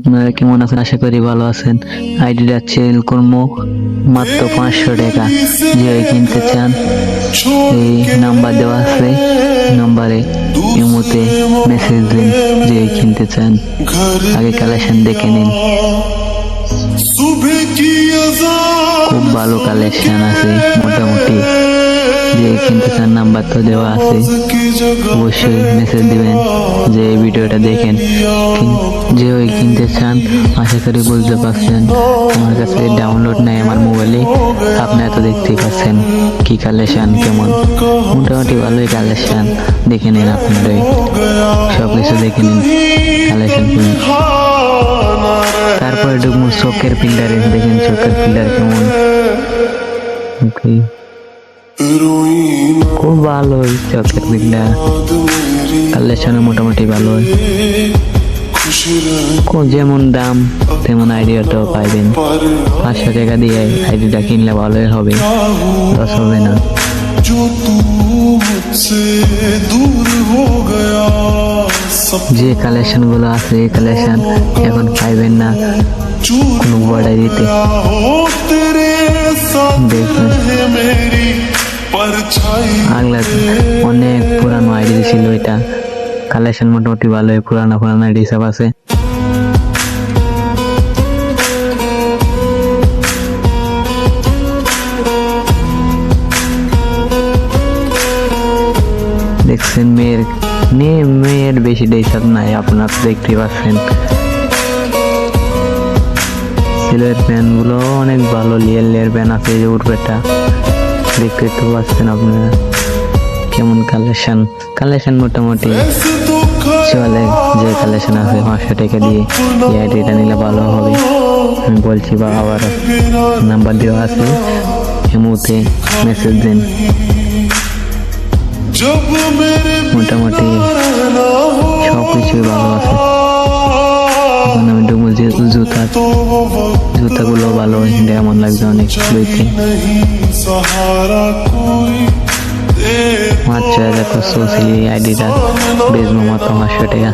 আপনারা কেমন আছেন? আশা করি ভালো আছেন। আইডিটা সেল করবো মাত্র 500 টাকা। যে কিনতে চান এই নাম্বার দেওয়া আছে, নাম্বারে ইমোতে মেসেজ দিন যে কিনতে চান। আগে কালেকশন দেখে নিন, খুব ভালো কালেকশন আছে মোটামুটি। যে কিনতে চান নাম্বার তো দেওয়া আছে, অবশ্যই মেসেজ দিবেন যে এই ভিডিওটা দেখেন। যে ওই কিনতে চান আশা করি বুঝতে পারছেন। আমার কাছে ডাউনলোড নাই আমার মোবাইলে, আপনারা তো দেখতেই পাচ্ছেন কি কালেকশন, কেমন মোটামুটি ভালোই কালেকশন। দেখে নিন, আপনারাই সবকিছু দেখে নিন কালেকশন। তারপরে ঢুকবো চোখের পিল্ডারে, দেখেন চোখের পিল্ডার কেমন। খুব ভালোই চোখের পিল্ডার কালেকশন, মোটামুটি ভালোই। যেমন দাম তেমন আইডিয়াটাও পাইবেন। 500 টাকা দিয়ে আইডিটা কিনলে ভালোই হবে, লস হবে না। যে কালেকশন গুলো আছে এই কালেকশন এখন পাইবেন না কোনো বর্ডার দিতে। দেখবেন আগলা অনেক পুরানো আইডি ছিল, এটা কালেকশন মোটামুটি ভালোই, পুরানো আইডি সব আছে। দেখছেন মেয়ের বেশি ডেসাব নাই, আপনারা দেখতে পাচ্ছেন। সিলের প্যান গুলো অনেক ভালো, লিয়ের প্যান আছে, যে উঠবেটা দেখতে তো পাচ্ছেন আপনারা কেমন কালেকশন মোটামুটি চলে। যে কালেকশন আছে 500 টাকা দিয়ে এই আইডিটা নিলে ভালো হবে আমি বলছি। বা আবার নাম্বার দেওয়া আছে, এমুতে মেসেজ দিন। মোটামুটি সবকিছুই ভালো আছে। এখন আমি ঢুকবো যে জুতাগুলো ভালো, এমন লাগবে অনেক দেখতে। মাত্র 1,500 আইডিটা বেচবো মাত্র 500 টাকা।